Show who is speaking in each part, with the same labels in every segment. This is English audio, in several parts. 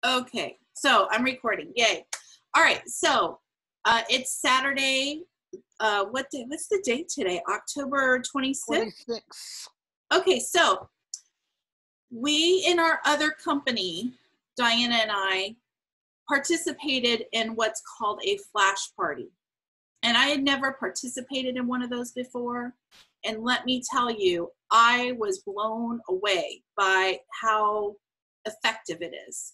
Speaker 1: Okay, so I'm recording. Yay. All right, so it's Saturday. What's the date today? October 26th?
Speaker 2: 26.
Speaker 1: Okay, so we in our other company, Diana and I, participated in what's called a flash party. And I had never participated in one of those before. And let me tell you, I was blown away by how effective it is.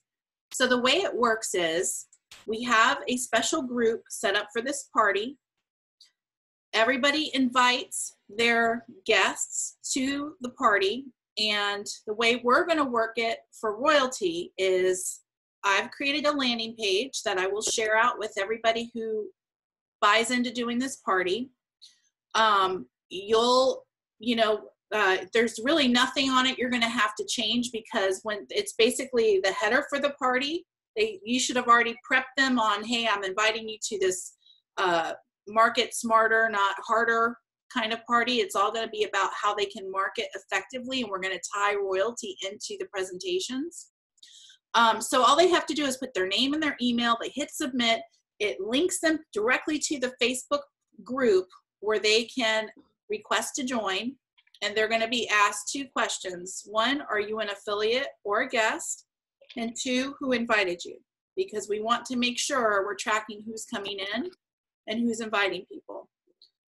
Speaker 1: So the way it works is we have a special group set up for this party. Everybody invites their guests to the party. And the way we're going to work it for royalty is I've created a landing page that I will share out with everybody who buys into doing this party. There's really nothing on it you're going to have to change, because when it's basically the header for the party, you should have already prepped them on, hey, I'm inviting you to this market smarter, not harder kind of party. It's all going to be about how they can market effectively, and we're going to tie royalty into the presentations. So all they have to do is put their name and their email, they hit submit, it links them directly to the Facebook group where they can request to join, and they're going to be asked two questions. One, are you an affiliate or a guest? And two, who invited you? Because we want to make sure we're tracking who's coming in and who's inviting people.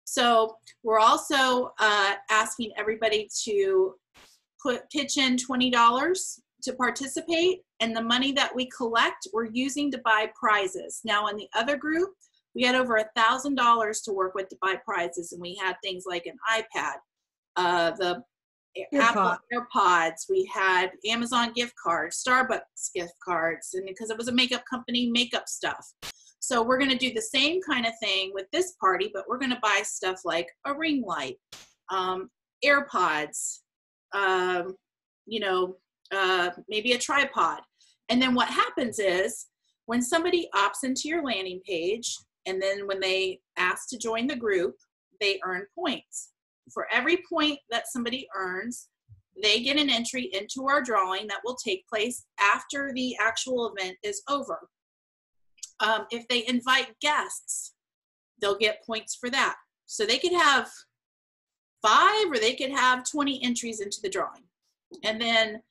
Speaker 1: So we're also asking everybody to pitch in $20 to participate, and the money that we collect, we're using to buy prizes. Now in the other group, we had over $1,000 to work with to buy prizes, and we had things like an iPad, the Apple AirPods, we had Amazon gift cards, Starbucks gift cards, and because it was a makeup company, makeup stuff. So we're going to do the same kind of thing with this party, but we're going to buy stuff like a ring light, AirPods, maybe a tripod. And then what happens is when somebody opts into your landing page, and then when they ask to join the group, they earn points. For every point that somebody earns, they get an entry into our drawing that will take place after the actual event is over. If they invite guests, they'll get points for that. So they could have 5 or they could have 20 entries into the drawing. And then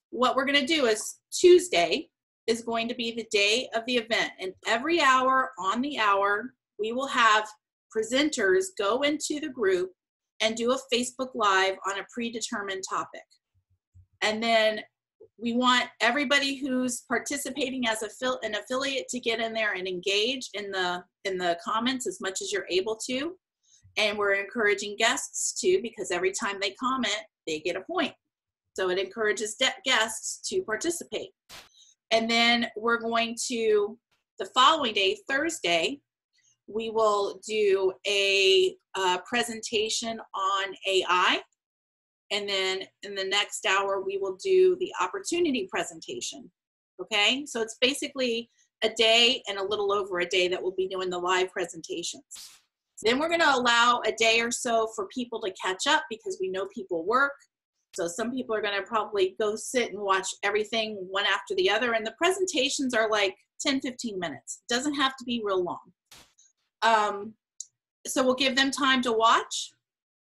Speaker 1: what we're going to do is Tuesday is going to be the day of the event. And every hour on the hour, we will have presenters go into the group and do a Facebook Live on a predetermined topic. And then we want everybody who's participating as an affiliate to get in there and engage in the comments as much as you're able to. And we're encouraging guests to, because every time they comment, they get a point. So it encourages guests to participate. And then we're going to, the following day, Thursday, we will do a presentation on AI. And then in the next hour, we will do the opportunity presentation. Okay, so it's basically a day and a little over a day that we'll be doing the live presentations. Then we're going to allow a day or so for people to catch up, because we know people work. So some people are going to probably go sit and watch everything one after the other. And the presentations are like 10, 15 minutes. It doesn't have to be real long. So we'll give them time to watch.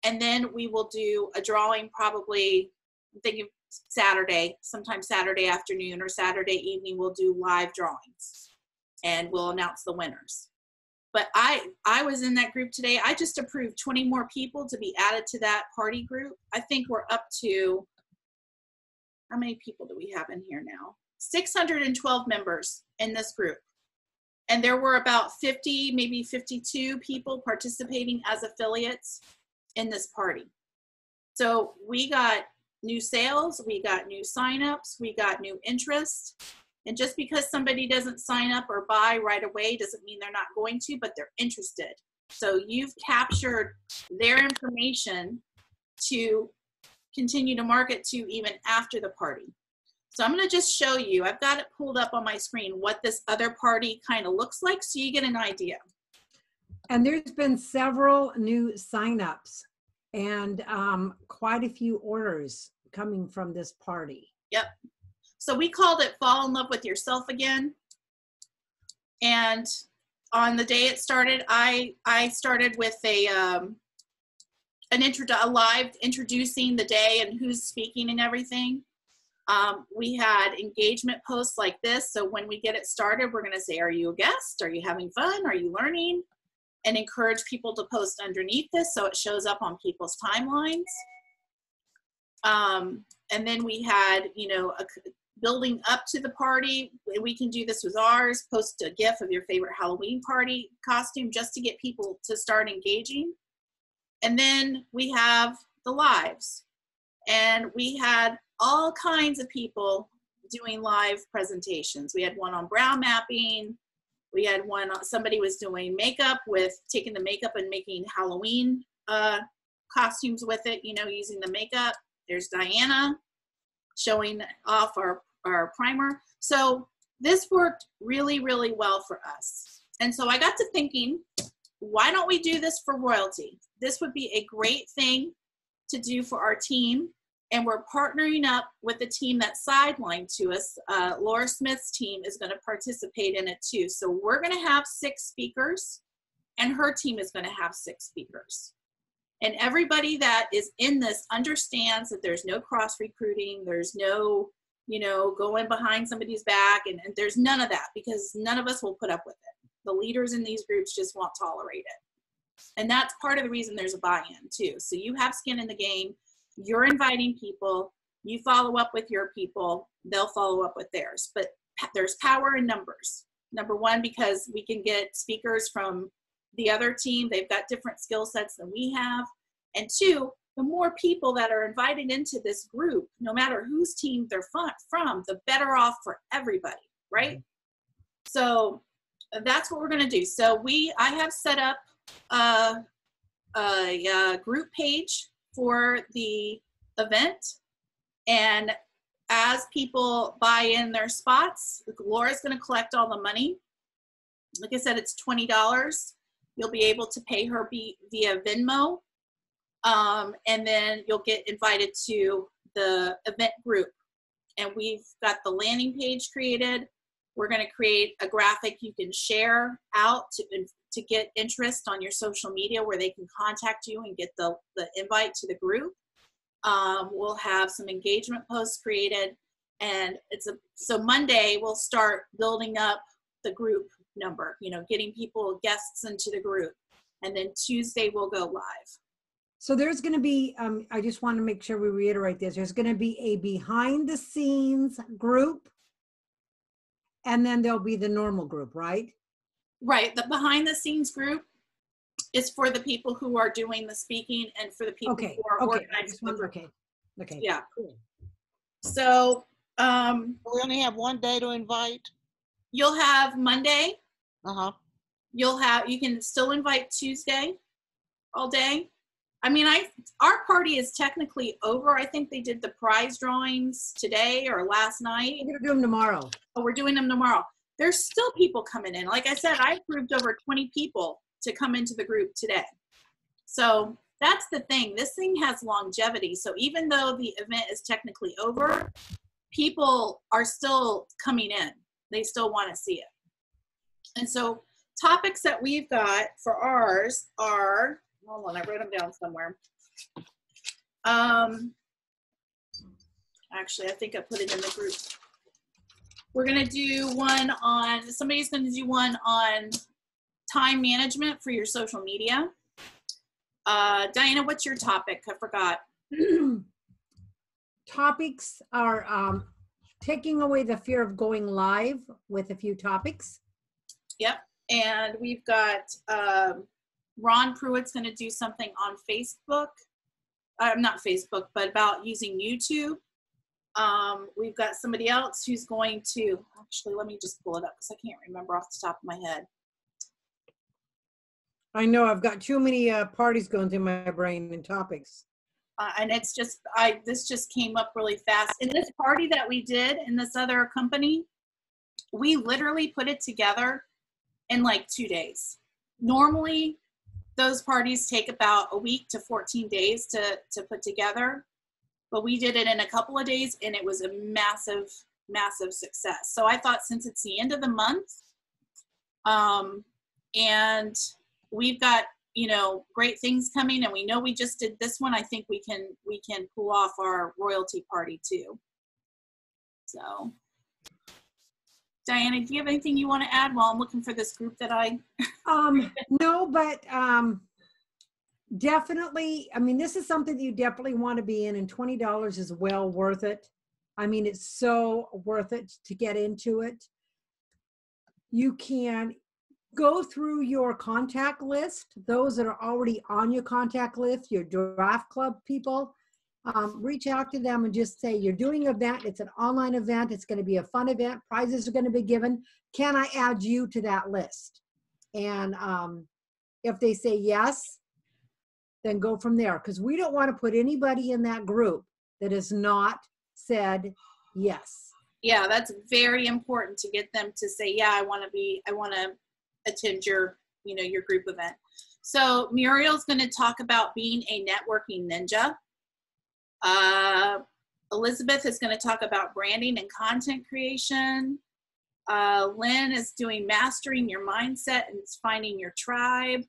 Speaker 1: And then we will do a drawing probably, I'm thinking Saturday, sometime Saturday afternoon or Saturday evening, we'll do live drawings. And we'll announce the winners. But I was in that group today. I just approved 20 more people to be added to that party group. I think we're up to, how many people do we have in here now? 612 members in this group. And there were about 50, maybe 52 people participating as affiliates in this party. So we got new sales, we got new signups, we got new interest. And just because somebody doesn't sign up or buy right away doesn't mean they're not going to, but they're interested. So you've captured their information to continue to market to even after the party. So I'm going to just show you, I've got it pulled up on my screen, what this other party kind of looks like so you get an idea.
Speaker 3: And there's been several new signups and quite a few orders coming from this party.
Speaker 1: Yep. So we called it Fall in Love with Yourself Again. And on the day it started, I started with a live introducing the day and who's speaking and everything. We had engagement posts like this. So when we get it started, we're going to say, are you a guest? Are you having fun? Are you learning? And encourage people to post underneath this so it shows up on people's timelines. And then we had, building up to the party. We can do this with ours. Post a GIF of your favorite Halloween party costume just to get people to start engaging. And then we have the lives. And we had all kinds of people doing live presentations. We had one on brow mapping. We had one, somebody was doing makeup with taking the makeup and making Halloween costumes with it, using the makeup. There's Diana showing off our primer. So this worked really, really well for us. And so I got to thinking, why don't we do this for royalty? This would be a great thing to do for our team. And we're partnering up with the team that's sidelined to us. Laura Smith's team is going to participate in it too. So we're going to have 6 speakers, and her team is going to have 6 speakers. And everybody that is in this understands that there's no cross recruiting. There's no, going behind somebody's back. And there's none of that, because none of us will put up with it. The leaders in these groups just won't tolerate it. And that's part of the reason there's a buy-in too. So you have skin in the game. You're inviting people, you follow up with your people, they'll follow up with theirs. But there's power in numbers. Number one, because we can get speakers from the other team. They've got different skill sets than we have. And 2, the more people that are invited into this group, no matter whose team they're from, the better off for everybody, right? So that's what we're going to do. So I have set up a group page for the event, and as people buy in their spots, Laura's going to collect all the money. Like I said, it's $20. You'll be able to pay her via Venmo, and then you'll get invited to the event group. And we've got the landing page created. We're going to create a graphic you can share out to get interest on your social media, where they can contact you and get the invite to the group. We'll have some engagement posts created, and so Monday we'll start building up the group number, getting guests into the group, and then Tuesday we'll go live.
Speaker 3: So there's going to be, I just want to make sure we reiterate this. There's going to be a behind the scenes group, and then there'll be the normal group, right?
Speaker 1: Right. The behind the scenes group is for the people who are doing the speaking and for the people who are organizing the group.
Speaker 3: Okay.
Speaker 1: Yeah.
Speaker 3: Cool.
Speaker 1: So
Speaker 2: we only have one day to invite.
Speaker 1: You'll have Monday.
Speaker 2: Uh-huh.
Speaker 1: You can still invite Tuesday all day. I mean, our party is technically over. I think they did the prize drawings today or last night.
Speaker 3: We're going to do them tomorrow.
Speaker 1: Oh, we're doing them tomorrow. There's still people coming in. Like I said, I approved over 20 people to come into the group today. So that's the thing. This thing has longevity. So even though the event is technically over, people are still coming in. They still want to see it. And so topics that we've got for ours are, hold on, I wrote them down somewhere. Actually, I think I put it in the group. We're going to do one on, somebody's going to do one on time management for your social media. Diana, what's your topic? I forgot.
Speaker 3: Topics are taking away the fear of going live with a few topics.
Speaker 1: Yep. And we've got Ron Pruitt's going to do something on Facebook. Not Facebook, but about using YouTube. We've got somebody else who's going to, actually, let me just pull it up because I can't remember off the top of my head.
Speaker 3: I know I've got too many parties going through my brain and topics.
Speaker 1: And it's just, this just came up really fast. In this party that we did in this other company, we literally put it together in like 2 days. Normally, those parties take about a week to 14 days to put together. But we did it in a couple of days, and it was a massive, massive success. So I thought, since it's the end of the month, and we've got, you know, great things coming, and we know we just did this one, I think we can pull off our royalty party too. So Diana, do you have anything you want to add while I'm looking for this group that I
Speaker 3: no, but definitely, I mean, this is something that you definitely want to be in, and $20 is well worth it. I mean, it's so worth it to get into it. You can go through your contact list, those that are already on your contact list, your draft club people, reach out to them and just say, you're doing an event, it's an online event, it's going to be a fun event, prizes are going to be given. Can I add you to that list? And if they say yes, then go from there, because we don't want to put anybody in that group that has not said yes.
Speaker 1: Yeah, that's very important, to get them to say, yeah, I want to attend your, you know, your group event. So Muriel's going to talk about being a networking ninja. Elizabeth is going to talk about branding and content creation. Lynn is doing mastering your mindset and finding your tribe.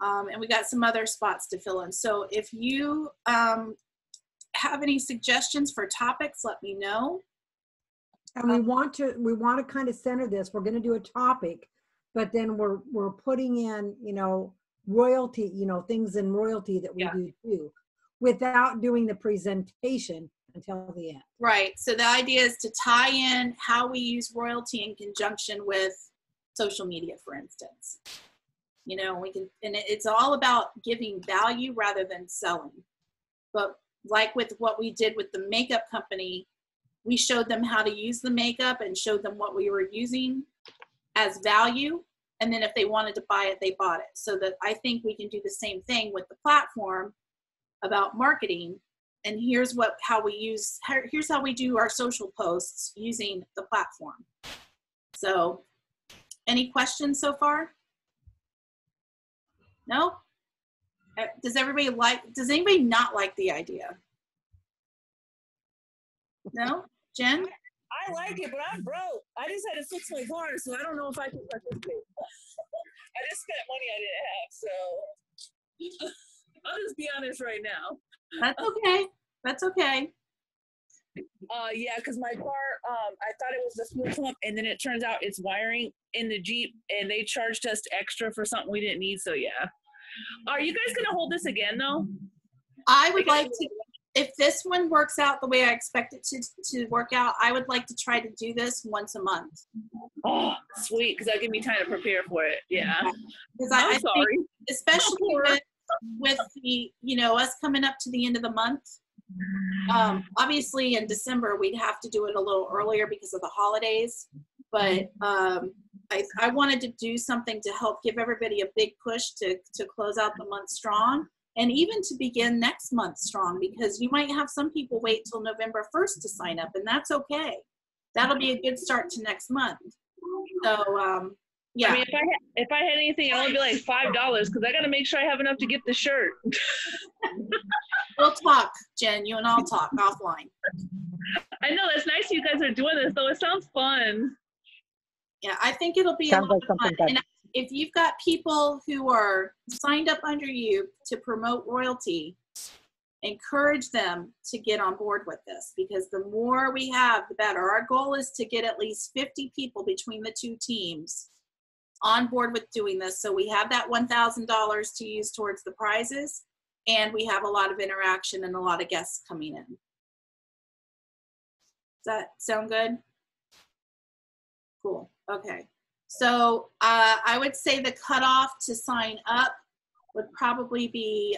Speaker 1: And we got some other spots to fill in. So if you have any suggestions for topics, let me know.
Speaker 3: And we want to kind of center this. We're going to do a topic, but then we're putting in, you know, royalty, you know, things in royalty that we do too, without doing the presentation until the end.
Speaker 1: Right. So the idea is to tie in how we use royalty in conjunction with social media, for instance. You know, we can, and it's all about giving value rather than selling. But like with what we did with the makeup company, we showed them how to use the makeup and showed them what we were using as value. And then if they wanted to buy it, they bought it. So that I think we can do the same thing with the platform about marketing. And here's how we do our social posts using the platform. So any questions so far? No? Does anybody not like the idea? No? Jen?
Speaker 4: I like it, but I'm broke. I just had to fix my car, so I don't know if I can participate. I just spent money I didn't have, so I'll just be honest right now.
Speaker 1: That's okay. That's okay.
Speaker 4: Yeah, because my car, I thought it was the fuel pump, and then it turns out it's wiring in the Jeep, and they charged us extra for something we didn't need, so yeah. Are you guys going to hold this again, though?
Speaker 1: I would like to, if this one works out the way I expect it to work out, I would like to try to do this once a month.
Speaker 4: Oh, sweet, because that'll give me time to prepare for it. Yeah.
Speaker 1: Because I'm sorry. Think, especially with the, you know, us coming up to the end of the month. Obviously in December, we'd have to do it a little earlier because of the holidays. But I wanted to do something to help give everybody a big push to close out the month strong. And even to begin next month strong, because you might have some people wait till November 1st to sign up, and that's okay. That'll be a good start to next month. So, yeah.
Speaker 4: I mean, if I had anything, it would be like $5 because I got to make sure I have enough to get the shirt.
Speaker 1: We'll talk, Jen. You and I'll talk offline.
Speaker 4: I know, that's nice you guys are doing this, though. It sounds fun.
Speaker 1: Yeah, I think it'll be a lot of fun. And if you've got people who are signed up under you to promote royalty, encourage them to get on board with this, because the more we have, the better. Our goal is to get at least 50 people between the two teams on board with doing this. So we have that $1,000 to use towards the prizes, and we have a lot of interaction and a lot of guests coming in. Does that sound good? Cool. Okay. So I would say the cutoff to sign up would probably be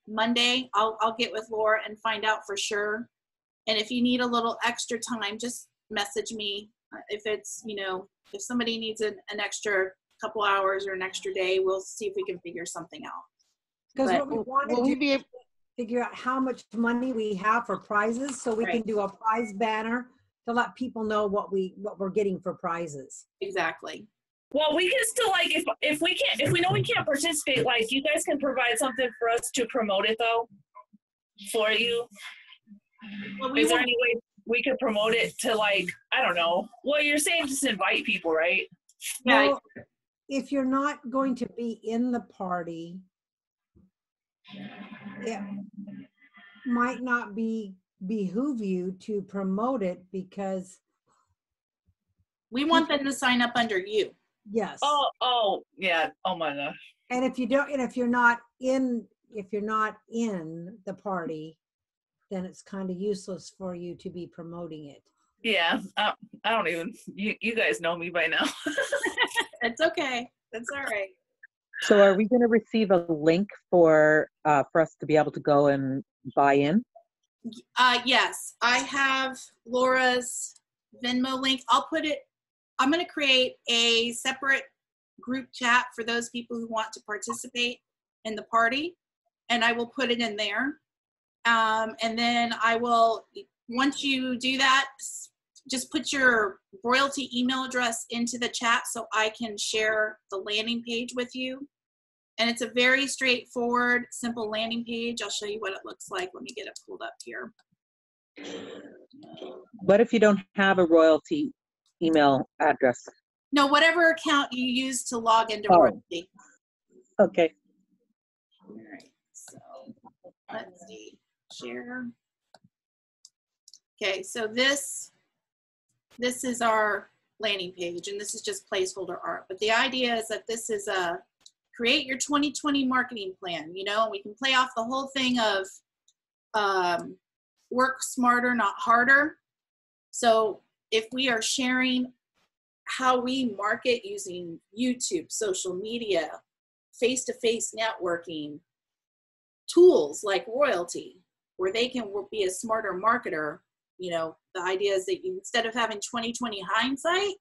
Speaker 1: Monday. I'll get with Laura and find out for sure. And if you need a little extra time, just message me. If it's, you know, if somebody needs an extra couple hours or an extra day, we'll see if we can figure something out.
Speaker 3: Because what we want to do is figure out how much money we have for prizes, so we can do a prize banner to let people know what we're getting for prizes.
Speaker 1: Exactly.
Speaker 4: Well, we can still, like, if we know we can't participate, like, you guys can provide something for us to promote it, though, for you.
Speaker 1: Well,
Speaker 4: is there any way? we could promote it to like, I don't know. Well, you're saying just invite people, right?
Speaker 1: Yeah.
Speaker 3: Well, if you're not going to be in the party, it might not behoove you to promote it because
Speaker 1: We want them to sign up under you.
Speaker 3: yes.
Speaker 4: Oh, yeah. Oh my gosh.
Speaker 3: And if you don't, and if you're not in the party, then it's kind of useless for you to be promoting it.
Speaker 4: Yeah. I don't even, you guys know me by now.
Speaker 1: It's okay. That's all right.
Speaker 5: So are we going to receive a link for us to be able to go and buy in?
Speaker 1: Yes, I have Laura's Venmo link. I'm going to create a separate group chat for those people who want to participate in the party, and I will put it in there. And then I will, once you do that, just put your royalty email address into the chat so I can share the landing page with you. And it's a very straightforward, simple landing page. I'll show you what it looks like. Let me get it pulled up here.
Speaker 5: What if you don't have a royalty email address?
Speaker 1: No, whatever account you use to log into
Speaker 5: Oh.
Speaker 1: royalty.
Speaker 5: Okay.
Speaker 1: All right, so let's see, share. Okay, so this is our landing page, and this is just placeholder art. But the idea is that this is a create your 2020 marketing plan. You know, we can play off the whole thing of work smarter, not harder. So if we are sharing how we market using YouTube, social media, face-to-face networking, tools like royalty, where they can be a smarter marketer, you know, the idea is that you, instead of having 2020 hindsight,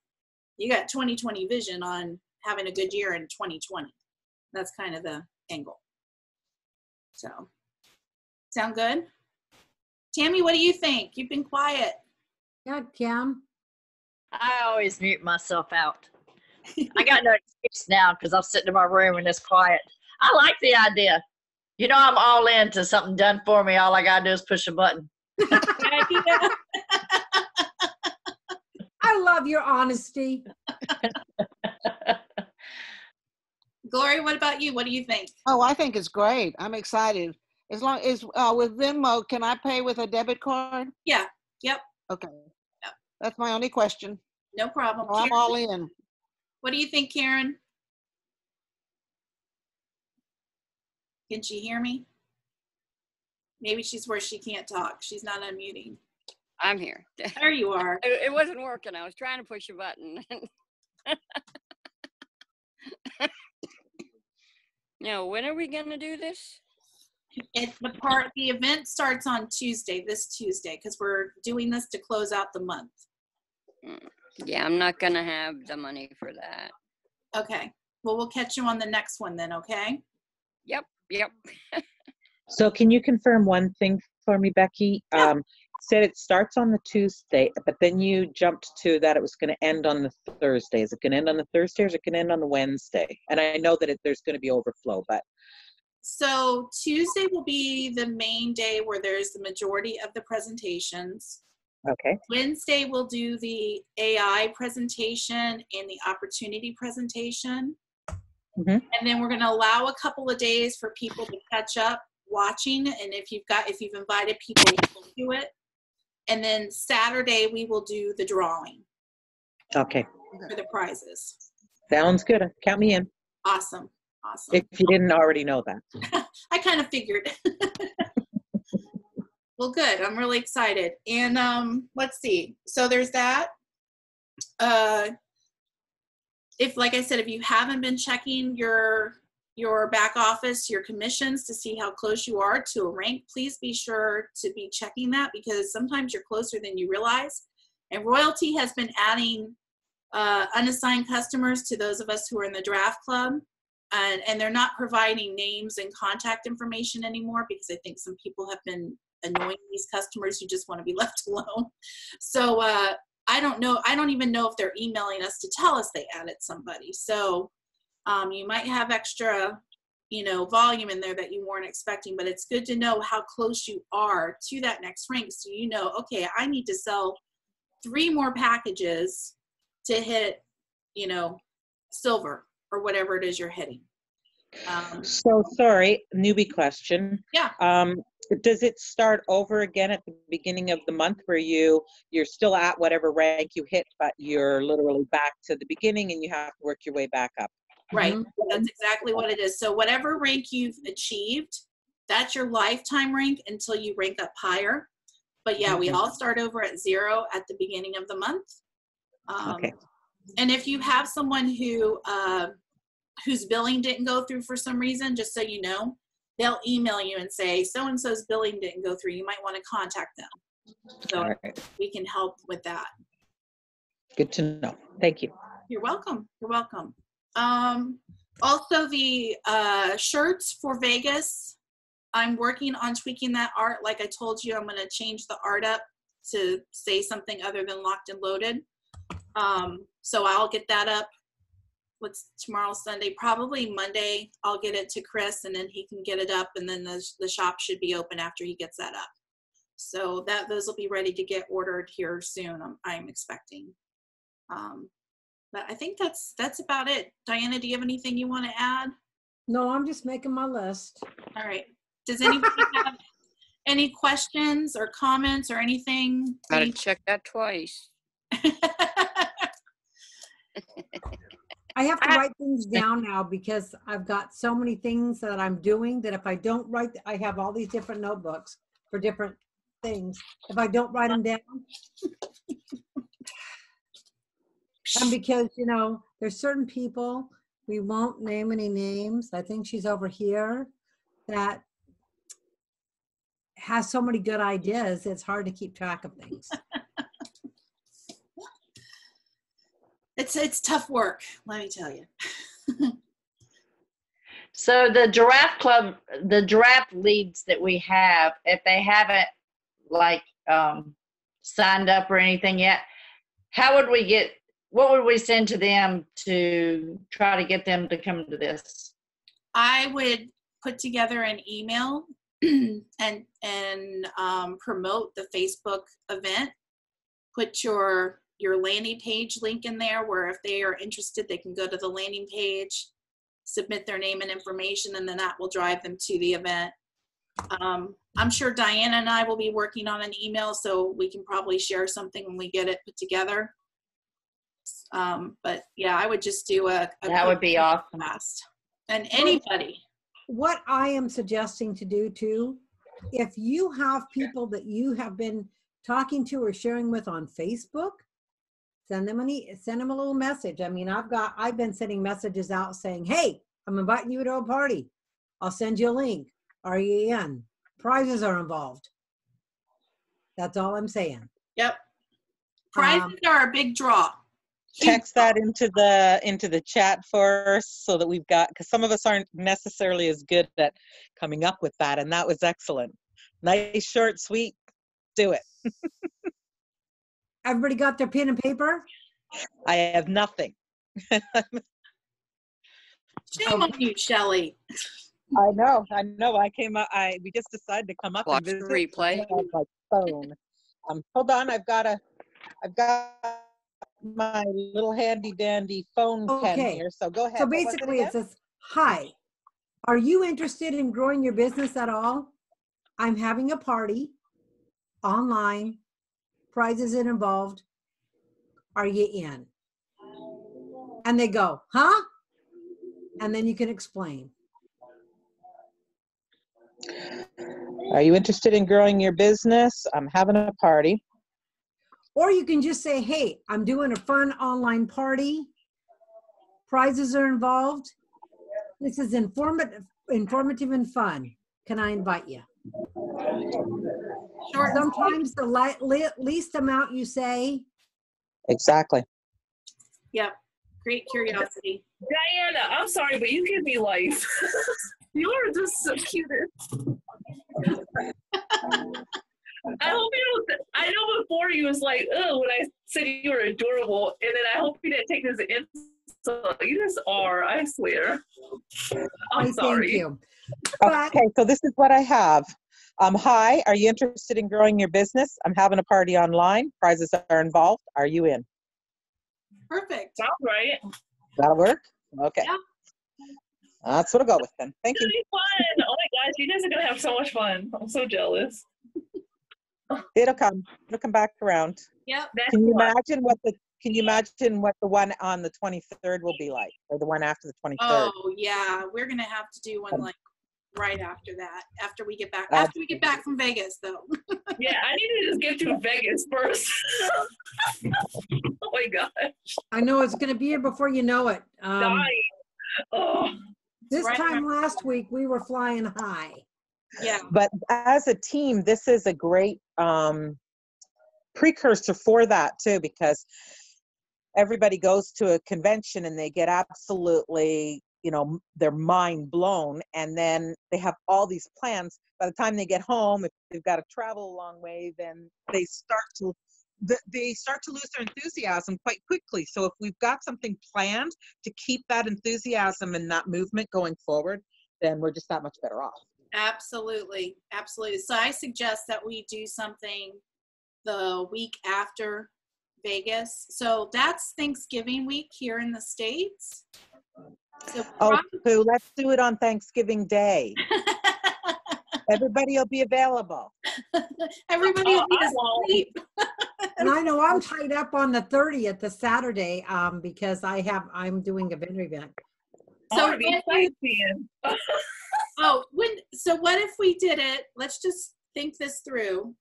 Speaker 1: you got 2020 vision on having a good year in 2020. That's kind of the angle. So, sound good? Tammy, what do you think? You've been quiet.
Speaker 3: Yeah, Kim.
Speaker 6: I always mute myself out. I got no excuse now because I'm sitting in my room and it's quiet. I like the idea. You know, I'm all into something done for me. All I got to do is push a button.
Speaker 3: I love your honesty.
Speaker 1: Gloria, what about you? What do you think?
Speaker 2: Oh, I think it's great. I'm excited. As long as with Venmo, can I pay with a debit card?
Speaker 1: Yeah. Yep.
Speaker 2: Okay.
Speaker 1: Yep.
Speaker 2: That's my only question.
Speaker 1: No problem.
Speaker 2: Oh, I'm
Speaker 1: Karen,
Speaker 2: all in.
Speaker 1: what do you think, Karen? Can she hear me? Maybe she's where she can't talk. She's not unmuting.
Speaker 7: I'm here.
Speaker 1: There you are.
Speaker 7: It wasn't working. I was trying to push a button. Now, when are we going to do this?
Speaker 1: The event starts on Tuesday, this Tuesday, because we're doing this to close out the month.
Speaker 7: Yeah, I'm not going to have the money for that.
Speaker 1: Okay. Well, we'll catch you on the next one then, okay?
Speaker 7: Yep.
Speaker 5: So can you confirm one thing for me, Becky?
Speaker 1: Yeah.
Speaker 5: Said it starts on the Tuesday, but then you jumped to that it was going to end on the Thursday. Is it going to end on the Thursday or is it going to end on the Wednesday? And I know that there's going to be overflow, but.
Speaker 1: So Tuesday will be the main day where there's the majority of the presentations.
Speaker 5: Okay.
Speaker 1: Wednesday we'll do the AI presentation and the opportunity presentation.
Speaker 5: Mm-hmm.
Speaker 1: And then we're going to allow a couple of days for people to catch up watching. And if you've invited people to it. And then Saturday we will do the drawing.
Speaker 5: Okay.
Speaker 1: For the prizes.
Speaker 5: Sounds good. Count me in.
Speaker 1: Awesome. Awesome.
Speaker 5: If you didn't already know that.
Speaker 1: I kind of figured. Well, good. I'm really excited. And let's see. So there's that. If, like I said, if you haven't been checking your back office, your commissions to see how close you are to a rank, please be sure to be checking that because sometimes you're closer than you realize. And Royalty has been adding unassigned customers to those of us who are in the draft club. And they're not providing names and contact information anymore because I think some people have been annoying these customers who just want to be left alone. So I don't know. I don't even know if they're emailing us to tell us they added somebody. So you might have extra, volume in there that you weren't expecting, but it's good to know how close you are to that next rank. So, okay, I need to sell 3 more packages to hit, silver or whatever it is you're hitting.
Speaker 5: So sorry, newbie question.
Speaker 1: Yeah.
Speaker 5: Does it start over again at the beginning of the month where you're still at whatever rank you hit, but you're literally back to the beginning and you have to work your way back up?
Speaker 1: Right. That's exactly what it is. So whatever rank you've achieved, that's your lifetime rank until you rank up higher. But yeah, we all start over at 0 at the beginning of the month.
Speaker 5: Okay.
Speaker 1: And if you have someone whose billing didn't go through for some reason, just so you know, they'll email you and say, so-and-so's billing didn't go through. You might want to contact them. So we can help with that.
Speaker 5: Good to know. Thank you.
Speaker 1: You're welcome. You're welcome. Also the shirts for Vegas, I'm working on tweaking that art. Like I told you, I'm going to change the art up to say something other than locked and loaded. So I'll get that up. What's tomorrow, Sunday? Probably Monday. I'll get it to Chris and then he can get it up, and then the shop should be open after he gets that up. So those will be ready to get ordered here soon. I'm expecting. But I think that's about it. Diana, do you have anything you want to add?
Speaker 3: No, I'm just making my list.
Speaker 1: All right. Does anybody have any questions or comments or anything?
Speaker 7: Gotta check that twice.
Speaker 3: I have to write things down now because I've got so many things that I'm doing that if I don't write, I have all these different notebooks for different things. If I don't write them down, and because, there's certain people, we won't name any names. I think she's over here, that has so many good ideas. It's hard to keep track of things.
Speaker 1: It's tough work, let me tell you.
Speaker 6: So the giraffe club, the giraffe leads that we have, if they haven't signed up or anything yet, what would we send to them to try to get them to come to this?
Speaker 1: I would put together an email and promote the Facebook event. Put your landing page link in there where if they are interested, they can go to the landing page, submit their name and information, and then that will drive them to the event. I'm sure Diana and I will be working on an email, so we can probably share something when we get it put together. But yeah, I would just do
Speaker 6: that would be awesome.
Speaker 1: Fast. And anybody.
Speaker 3: What I am suggesting to do too, if you have people that you have been talking to or sharing with on Facebook, send them a little message. I mean, I've been sending messages out saying, hey, I'm inviting you to a party. I'll send you a link. Are you in? Prizes are involved. That's all I'm saying.
Speaker 1: Yep. Prizes are a big draw.
Speaker 5: Text that into the chat for us so that we've got, because some of us aren't necessarily as good at coming up with that, and that was excellent. Nice, short, sweet. Do it.
Speaker 3: Everybody got their pen and paper?
Speaker 5: I have nothing.
Speaker 1: Shame on you, Shelley.
Speaker 5: I know. We just decided to come up
Speaker 7: Watch
Speaker 5: and visit.
Speaker 7: the replay.
Speaker 5: My phone. Hold on. I've got my little handy dandy phone pen here. So go ahead.
Speaker 3: So basically it says, hi, are you interested in growing your business at all? I'm having a party online, prizes involved. Are you in? And they go, huh? And then you can explain.
Speaker 5: Are you interested in growing your business? I'm having a party.
Speaker 3: Or you can just say, hey, I'm doing a fun online party. Prizes are involved. This is informative and fun. Can I invite you?
Speaker 1: Sure.
Speaker 3: Sometimes the least amount you say.
Speaker 5: Exactly.
Speaker 1: Yep. Great curiosity.
Speaker 4: Diana, I'm sorry, but you give me life. You are just so cute. I know before you was like, oh, when I said you were adorable, and then I hope you didn't take this So you just are, I swear. I'm
Speaker 3: Why,
Speaker 4: sorry.
Speaker 3: thank you. But
Speaker 5: Okay, so this is what I have. Hi, are you interested in growing your business? I'm having a party online. Prizes are involved. Are you in?
Speaker 1: Perfect.
Speaker 4: Sounds right.
Speaker 5: That'll work? Okay.
Speaker 1: Yeah.
Speaker 5: That's what I'll go with then. Thank
Speaker 4: It's
Speaker 5: you.
Speaker 4: gonna be fun. Oh my gosh, you guys are gonna have so much fun. I'm so jealous.
Speaker 5: It'll come. It'll come back around.
Speaker 1: Yep.
Speaker 4: Next
Speaker 5: Can you
Speaker 4: one.
Speaker 5: imagine what the one on the 23rd will be like, or the one after the 23rd?
Speaker 1: Oh yeah, we're gonna have to do one like right after that. After we get back from Vegas, though.
Speaker 4: Yeah, I need to just get through Vegas first. Oh my gosh.
Speaker 3: I know it's going to be here before you know it.
Speaker 4: Dying. Oh.
Speaker 3: This
Speaker 1: Right
Speaker 3: time
Speaker 1: around-
Speaker 3: last week, we were flying high.
Speaker 1: Yeah.
Speaker 5: But as a team, this is a great precursor for that too, because everybody goes to a convention and they get absolutely, their mind blown, and then they have all these plans. By the time they get home, if they've got to travel a long way, then they start to lose their enthusiasm quite quickly. So if we've got something planned to keep that enthusiasm and that movement going forward, then we're just that much better off.
Speaker 1: Absolutely. Absolutely. So I suggest that we do something the week after Vegas. So that's Thanksgiving week here in the States. So
Speaker 5: Oh, Pooh, let's do it on Thanksgiving Day. Everybody will be available.
Speaker 1: Everybody will be asleep.
Speaker 3: And I know I'm tied up on the 30th, the Saturday, because I'm doing a vendor event.
Speaker 1: So
Speaker 4: So be sightseeing.
Speaker 1: so what if we did it? Let's just think this through.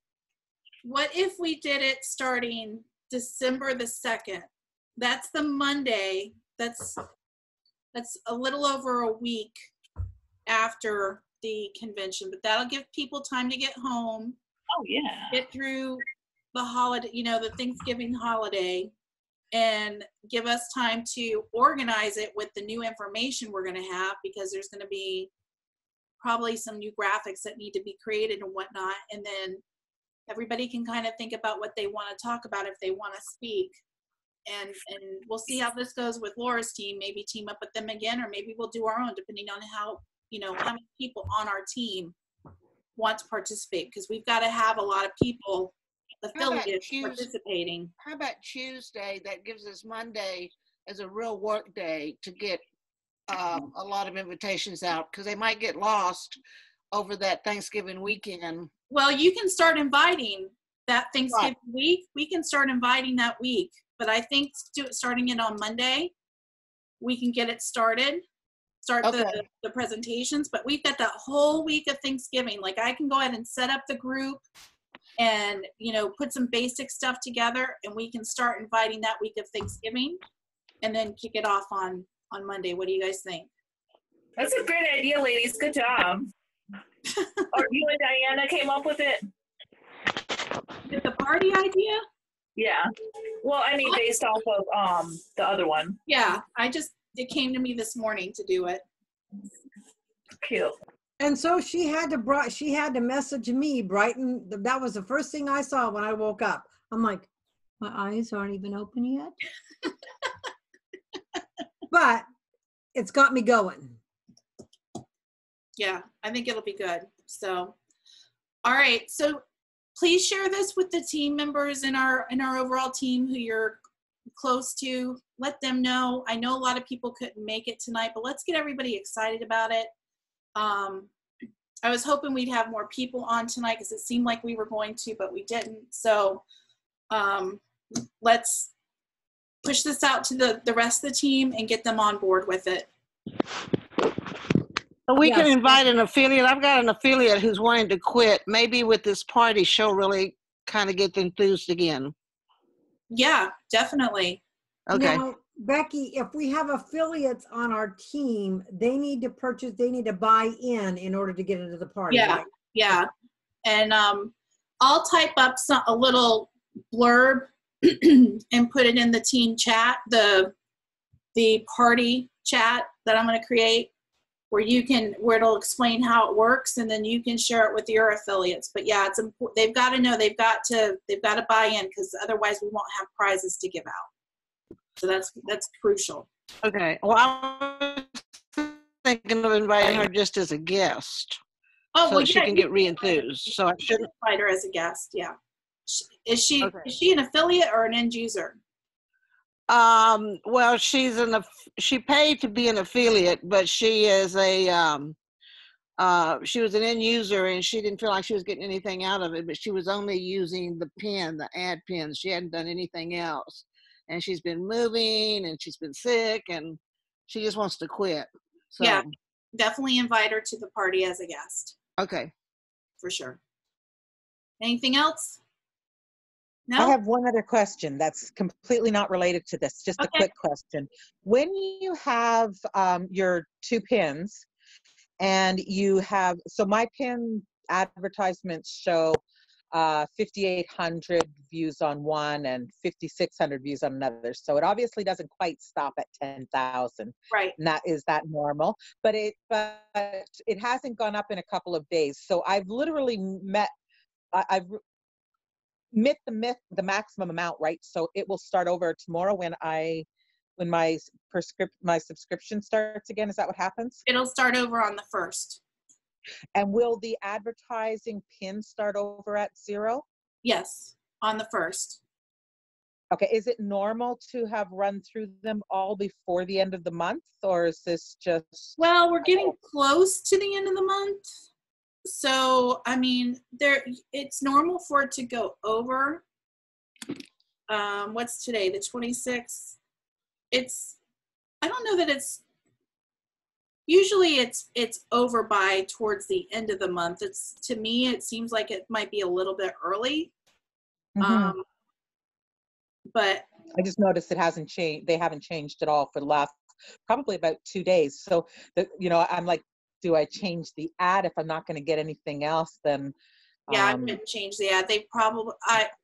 Speaker 1: What if we did it starting December the 2nd? That's the Monday. That's a little over a week after the convention, but that'll give people time to get home,
Speaker 4: Oh yeah.
Speaker 1: get through the holiday, the Thanksgiving holiday, and give us time to organize it with the new information we're going to have, because there's going to be probably some new graphics that need to be created and whatnot. And then everybody can kind of think about what they want to talk about if they want to speak. And we'll see how this goes with Laura's team. Maybe team up with them again, or maybe we'll do our own, depending on how many people on our team want to participate, because we've got to have a lot of people affiliates participating.
Speaker 2: How about Tuesday? That gives us Monday as a real work day to get a lot of invitations out, because they might get lost over that Thanksgiving weekend.
Speaker 1: Well, you can start inviting that Thanksgiving week. We can start inviting that week, but I think starting it on Monday, we can get it started. Start the presentations, but we've got that whole week of Thanksgiving. Like, I can go ahead and set up the group and put some basic stuff together, and we can start inviting that week of Thanksgiving and then kick it off on Monday. What do you guys think?
Speaker 4: That's a great idea, ladies. Good job. Or you and Diana came up with it?
Speaker 1: With the party idea?
Speaker 4: Yeah. Well, I mean, based off of the other one.
Speaker 1: Yeah, it came to me this morning to do it.
Speaker 4: Cute.
Speaker 3: And so she had to message me brighten. That was the first thing I saw when I woke up. I'm like, my eyes aren't even open yet. But it's got me going.
Speaker 1: Yeah, I think it'll be good. So, all right. So please share this with the team members in our overall team who you're close to. Let them know. I know a lot of people couldn't make it tonight, but let's get everybody excited about it. I was hoping we'd have more people on tonight, because it seemed like we were going to, but we didn't. So let's push this out to the rest of the team and get them on board with it.
Speaker 2: We can invite an affiliate. I've got an affiliate who's wanting to quit. Maybe with this party, she'll really kind of get enthused again.
Speaker 1: Yeah, definitely.
Speaker 2: Okay.
Speaker 3: Now, Becky, if we have affiliates on our team, they need to buy in order to get into the party.
Speaker 1: Yeah,
Speaker 3: right?
Speaker 1: yeah. And I'll type up a little blurb and put it in the team chat, the party chat that I'm going to create, where it'll explain how it works, and then you can share it with your affiliates. But yeah, it's important. They've got to know, they've got to buy in, because otherwise we won't have prizes to give out. So that's crucial.
Speaker 2: Okay. Well, I was thinking of inviting her just as a guest,
Speaker 1: Oh,
Speaker 2: so
Speaker 1: well,
Speaker 2: that she
Speaker 1: yeah,
Speaker 2: can
Speaker 1: you
Speaker 2: get re-enthused. So I
Speaker 1: can
Speaker 2: shouldn't.
Speaker 1: invite her as a guest. Yeah. Is
Speaker 2: Okay.
Speaker 1: she an affiliate or an end user?
Speaker 2: Well, she paid to be an affiliate, but she is she was an end user and she didn't feel like she was getting anything out of it, but she was only using the ad pins. She hadn't done anything else. And she's been moving and she's been sick and she just wants to quit. So,
Speaker 1: Yeah, definitely invite her to the party as a guest
Speaker 2: okay.
Speaker 1: for sure. Anything else?
Speaker 5: I
Speaker 1: No?
Speaker 5: have one other question that's completely not related to this, just a
Speaker 1: Okay.
Speaker 5: quick question. When you have your 2 pins and you have, so my pin advertisements show 5,800 views on one and 5,600 views on another. So it obviously doesn't quite stop at 10,000.
Speaker 1: Right.
Speaker 5: And is that normal? But it hasn't gone up in a couple of days. So I've literally I've met the maximum amount, right? So it will start over tomorrow when my subscription starts again. Is that what happens?
Speaker 1: It'll start over on the 1st.
Speaker 5: And will the advertising pin start over at 0?
Speaker 1: Yes, on the 1st.
Speaker 5: Okay, is it normal to have run through them all before the end of the month, or is this just?
Speaker 1: Well, we're getting close to the end of the month. So, I mean, it's normal for it to go over. What's today? The 26th. I don't know that usually it's over by towards the end of the month. To me, it seems like it might be a little bit early.
Speaker 5: Mm-hmm.
Speaker 1: But
Speaker 5: I just noticed it hasn't changed. They haven't changed at all for the last probably about 2 days. So I'm like, do I change the ad if I'm not going to get anything else? Then
Speaker 1: yeah, I wouldn't change the ad. They probably,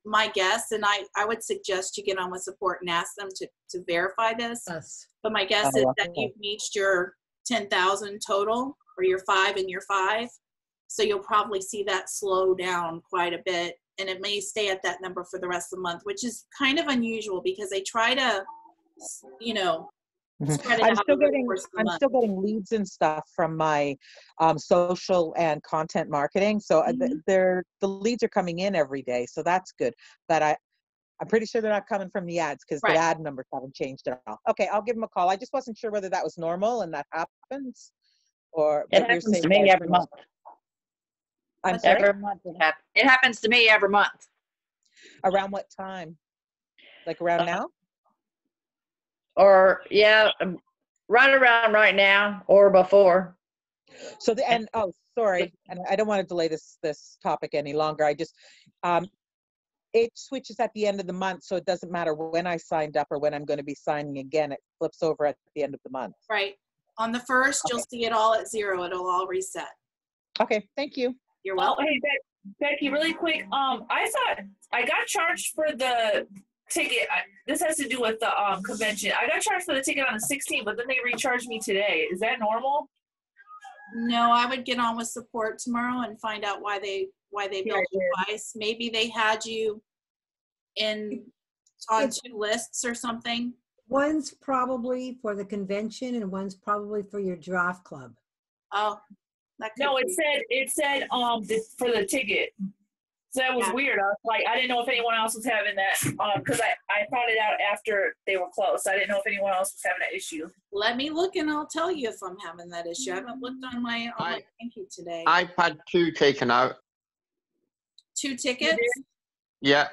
Speaker 1: my guess, and I would suggest you get on with support and ask them to verify this.
Speaker 3: Yes.
Speaker 1: But my guess is that you've reached your 10,000 total, or your 5 and your 5. So you'll probably see that slow down quite a bit, and it may stay at that number for the rest of the month, which is kind of unusual because they try to, spread it
Speaker 5: I'm
Speaker 1: out
Speaker 5: still
Speaker 1: over the
Speaker 5: getting
Speaker 1: course of the month.
Speaker 5: still getting leads and stuff from my social and content marketing. So the leads are coming in every day, so that's good. But I'm pretty sure they're not coming from the ads because the ad numbers haven't changed at all. Okay, I'll give them a call. I just wasn't sure whether that was normal and that happens, or
Speaker 6: It happens to me every month.
Speaker 5: I'm sorry?
Speaker 6: Every month it happens to me every month.
Speaker 5: Around what time? Like around now?
Speaker 6: Or right around right now or before.
Speaker 5: So sorry, and I don't want to delay this topic any longer. I just it switches at the end of the month, so it doesn't matter when I signed up or when I'm going to be signing again. It flips over at the end of the month.
Speaker 1: Right. On the 1st, you'll see it all at 0. It'll all reset.
Speaker 5: Okay, thank you.
Speaker 1: You're welcome.
Speaker 4: Oh, hey, Becky, really quick. I thought I got charged for the ticket. This has to do with the convention. I got charged for the ticket on the 16th, but then they recharged me today. Is that normal?
Speaker 1: No, I would get on with support tomorrow and find out why they billed you twice. Maybe they had you on 2 lists or something.
Speaker 3: One's probably for the convention and one's probably for your draft club.
Speaker 1: Oh, that could
Speaker 4: No,
Speaker 1: be.
Speaker 4: it said for the ticket. So that was weird. I was like, I didn't know if anyone else was having that because I found it out after they were closed. I didn't know if anyone else was having that issue.
Speaker 1: Let me look and I'll tell you if I'm having that issue. I haven't looked on my thank you today.
Speaker 8: I've had 2 taken out.
Speaker 1: 2 tickets?
Speaker 8: Yeah.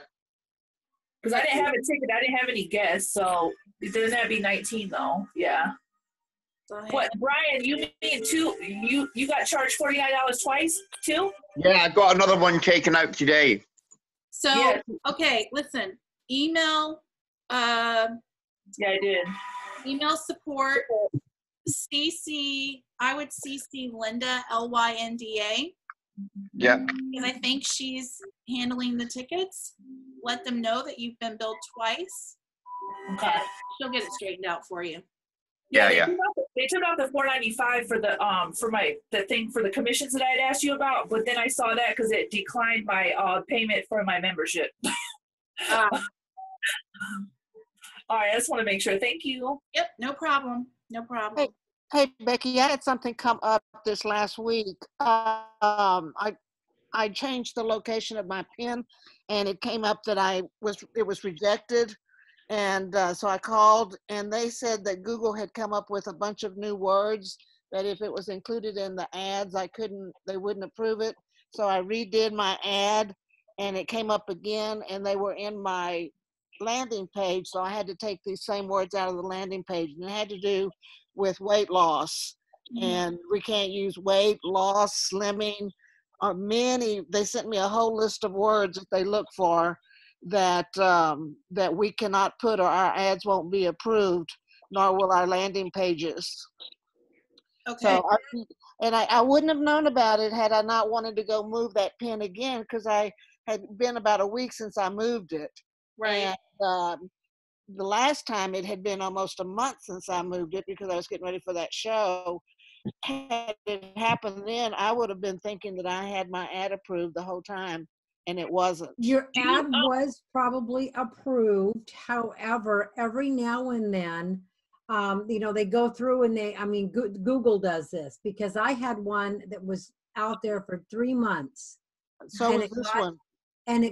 Speaker 4: Because I didn't have a ticket. I didn't have any guests. So then that'd be 19 though. Yeah. What, Brian, you mean 2, you got charged $49 twice too?
Speaker 8: Yeah, I got another one taken out today.
Speaker 1: So, okay, listen, email.
Speaker 4: Yeah, I did.
Speaker 1: Email support, I would CC Linda, Lynda.
Speaker 8: Yeah.
Speaker 1: Because I think she's handling the tickets. Let them know that you've been billed twice.
Speaker 4: Okay.
Speaker 1: She'll get it straightened out for you.
Speaker 8: Yeah.
Speaker 4: They took out the $495 for the thing for the commissions that I had asked you about, but then I saw that because it declined my payment for my membership. All right, I just want to make sure. Thank you.
Speaker 1: Yep, no problem. No problem.
Speaker 2: Hey, Becky, I had something come up this last week. I changed the location of my PIN, and it came up that it was rejected. And so I called, and they said that Google had come up with a bunch of new words that if it was included in the ads, they wouldn't approve it. So I redid my ad, and it came up again, and they were in my landing page. So I had to take these same words out of the landing page, and it had to do with weight loss. And we can't use weight loss, slimming, or they sent me a whole list of words that they look for that we cannot put, or our ads won't be approved, nor will our landing pages.
Speaker 1: Okay.
Speaker 2: So I wouldn't have known about it had I not wanted to go move that pin again, because I had been about a week since I moved it.
Speaker 1: Right.
Speaker 2: And the last time it had been almost a month since I moved it, because I was getting ready for that show. Had it happened then, I would have been thinking that I had my ad approved the whole time, and it wasn't.
Speaker 3: Your ad was probably approved. However, every now and then, they go through and Google does this, because I had one that was out there for 3 months.
Speaker 2: So
Speaker 3: and
Speaker 2: was this one.
Speaker 3: And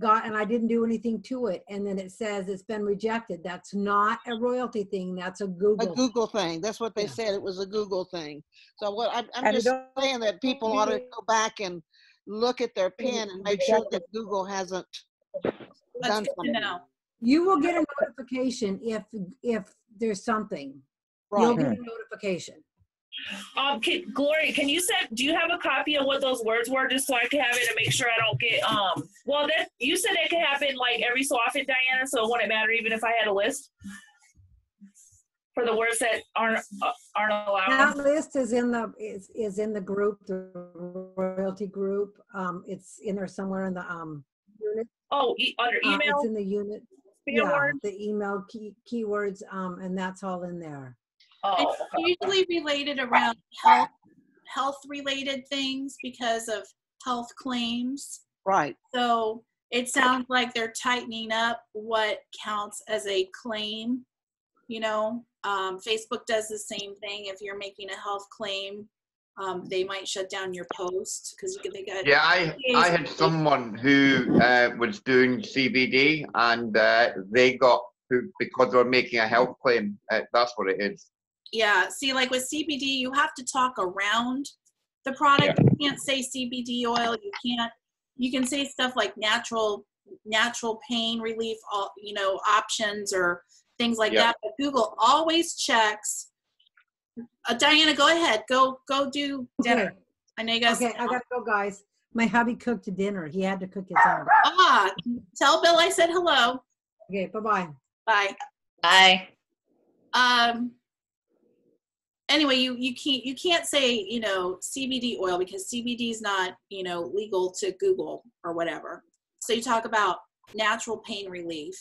Speaker 3: I didn't do anything to it. And then it says it's been rejected. That's not a royalty thing. That's a Google.
Speaker 2: A Google thing. That's what they said. It was a Google thing. So I'm just saying that people ought to go back and look at their PIN and make sure that Google hasn't done something.
Speaker 3: You will get a notification if there's something.
Speaker 2: Right.
Speaker 3: You'll get a notification.
Speaker 4: Gloria, do you have a copy of what those words were, just so I can have it and make sure I don't get, well, you said it could happen like every so often, Diana, so it wouldn't matter even if I had a list for the words that aren't allowed.
Speaker 3: That list is in the group, the royalty group. It's in there somewhere in the unit.
Speaker 4: Oh, under email?
Speaker 3: It's in the unit. The email keywords, and that's all in there.
Speaker 1: It's usually related around health related things because of health claims.
Speaker 2: Right.
Speaker 1: So it sounds like they're tightening up what counts as a claim. Facebook does the same thing. If you're making a health claim, they might shut down your post because they got.
Speaker 8: Yeah, I had someone who was doing CBD, and they got hooked because they were making a health claim. That's what it is.
Speaker 1: Yeah, see, like with CBD, you have to talk around the product. Yeah. You can't say CBD oil. You can say stuff like natural pain relief, options or things like that. But Google always checks. Diana, go ahead. Go do dinner.
Speaker 3: Okay.
Speaker 1: I know you guys.
Speaker 3: Okay, I gotta go, guys. My hubby cooked dinner. He had to cook his own.
Speaker 1: Tell Bill I said hello.
Speaker 3: Okay, bye-bye.
Speaker 1: Bye.
Speaker 6: Bye.
Speaker 1: Anyway, you can't say, CBD oil because CBD is not, legal to Google or whatever. So you talk about natural pain relief,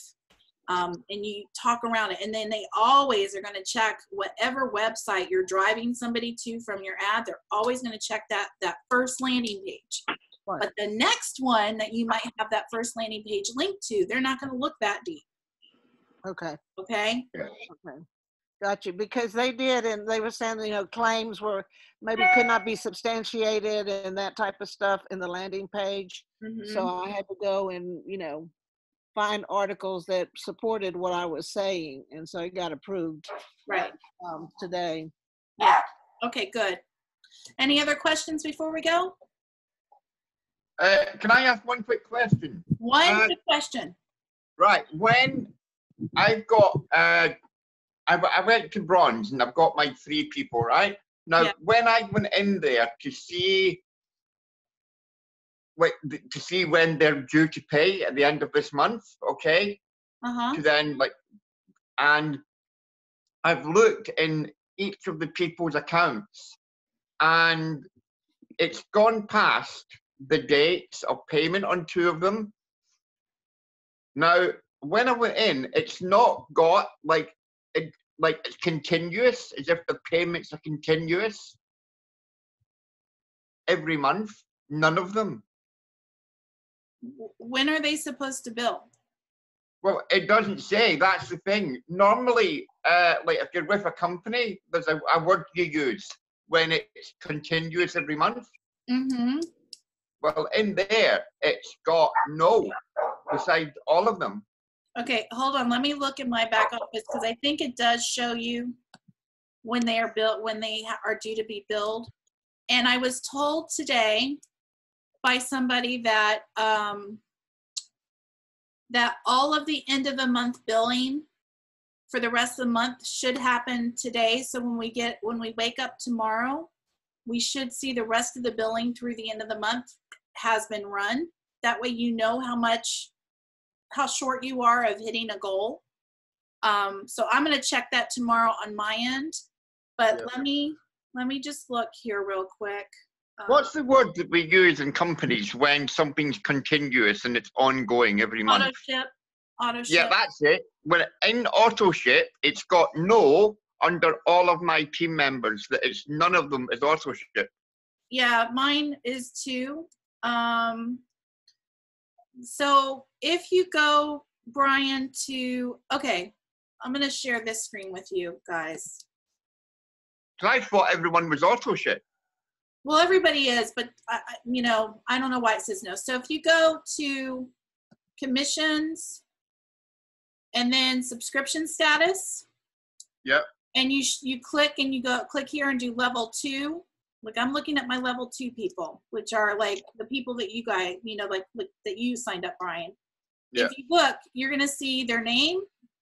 Speaker 1: and you talk around it. And then they always are going to check whatever website you're driving somebody to from your ad. They're always going to check that first landing page. Right. But the next one that you might have that first landing page linked to, they're not going to look that deep.
Speaker 2: Okay.
Speaker 1: Okay.
Speaker 2: Okay. Got you. Because they did, and they were saying, claims were maybe could not be substantiated and that type of stuff in the landing page. Mm-hmm. So I had to go and, find articles that supported what I was saying. And so it got approved.
Speaker 1: Right.
Speaker 2: Today.
Speaker 1: Yeah. Okay, good. Any other questions before we go?
Speaker 8: Can I ask one quick question?
Speaker 1: One quick question.
Speaker 8: Right. When I've got, I went to bronze and I've got my 3 people, right? Now, when I went in there to see when they're due to pay at the end of this month, okay? To then and I've looked in each of the people's accounts and it's gone past the dates of payment on 2 of them. Now, when I went in, it's not got it's continuous, as if the payments are continuous every month. None of them.
Speaker 1: When are they supposed to bill?
Speaker 8: Well, it doesn't say. That's the thing. Normally, like if you're with a company, there's a word you use when it's continuous every month.
Speaker 1: Mm-hmm.
Speaker 8: Well, in there, it's got no beside all of them.
Speaker 1: Okay, hold on. Let me look in my back office because I think it does show you when they are built, when they are due to be billed. And I was told today by somebody that that all of the end of the month billing for the rest of the month should happen today. So when we wake up tomorrow, we should see the rest of the billing through the end of the month has been run. That way you know how short you are of hitting a goal. So I'm going to check that tomorrow on my end. But yeah. Let me just look here real quick.
Speaker 8: What's the word that we use in companies when something's continuous and it's ongoing every month?
Speaker 1: Auto ship.
Speaker 8: Yeah, that's it. When in auto ship, it's got no under all of my team members. That it's none of them is auto ship.
Speaker 1: Yeah, mine is too. So if you go, Brian, to okay, I'm gonna share this screen with you guys.
Speaker 8: I thought everyone was auto ship.
Speaker 1: Well, everybody is, but you know, I don't know why it says no. So if you go to commissions and then subscription status.
Speaker 8: Yep.
Speaker 1: And you click and you click here and do level 2. Like I'm looking at my level 2 people, which are like the people that you guys, you know, like that you signed up, Brian. Yep. If you look, you're gonna see their name,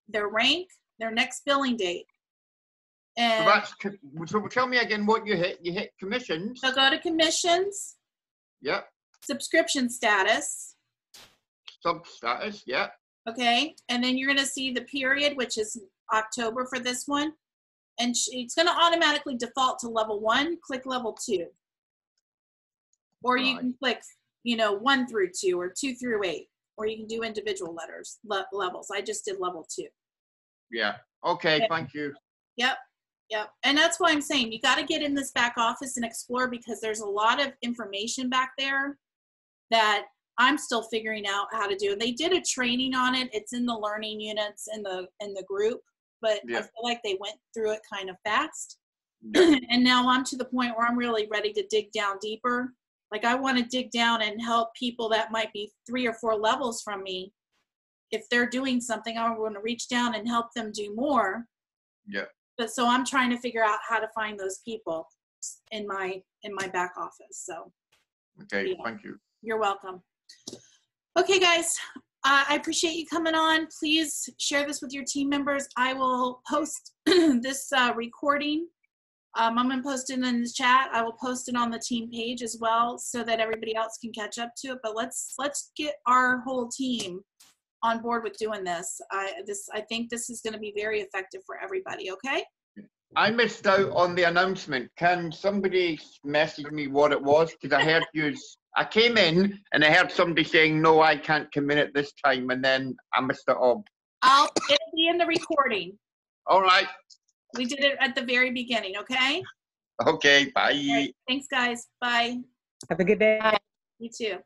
Speaker 1: their rank, their next billing date. And
Speaker 8: so tell me again what you hit. You hit commissions.
Speaker 1: So go to commissions.
Speaker 8: Yep.
Speaker 1: Subscription status.
Speaker 8: Sub status, yeah.
Speaker 1: Okay, and then you're gonna see the period, which is October for this one. And it's gonna automatically default to level 1, click level 2. Or you can click, you know, 1 through 2 or 2 through 8, or you can do individual levels. I just did level 2.
Speaker 8: Yeah, okay, thank you.
Speaker 1: Yep. Yep, and that's why I'm saying you got to get in this back office and explore because there's a lot of information back there that I'm still figuring out how to do. And they did a training on it. It's in the learning units in the group, but I feel like they went through it kind of fast. And now I'm to the point where I'm really ready to dig down deeper. Like I want to dig down and help people that might be 3 or 4 levels from me. If they're doing something, I want to reach down and help them do more.
Speaker 8: Yeah.
Speaker 1: But so I'm trying to figure out how to find those people in my back office. So
Speaker 8: okay, yeah. Thank you.
Speaker 1: You're welcome. Okay, guys, I appreciate you coming on. Please share this with your team members. I will post this recording. I'm going to post it in the chat. I will post it on the team page as well so that everybody else can catch up to it. But let's get our whole team on board with doing this. I think this is going to be very effective for everybody. Okay.
Speaker 8: I missed out on the announcement. Can somebody message me what it was? Because I heard I came in and I heard somebody saying, no, I can't come in at this time. And then I missed it all.
Speaker 1: It'll be in the recording.
Speaker 8: All right.
Speaker 1: We did it at the very beginning. Okay.
Speaker 8: Okay. Bye.
Speaker 1: Right. Thanks guys. Bye.
Speaker 5: Have a good day.
Speaker 1: You too.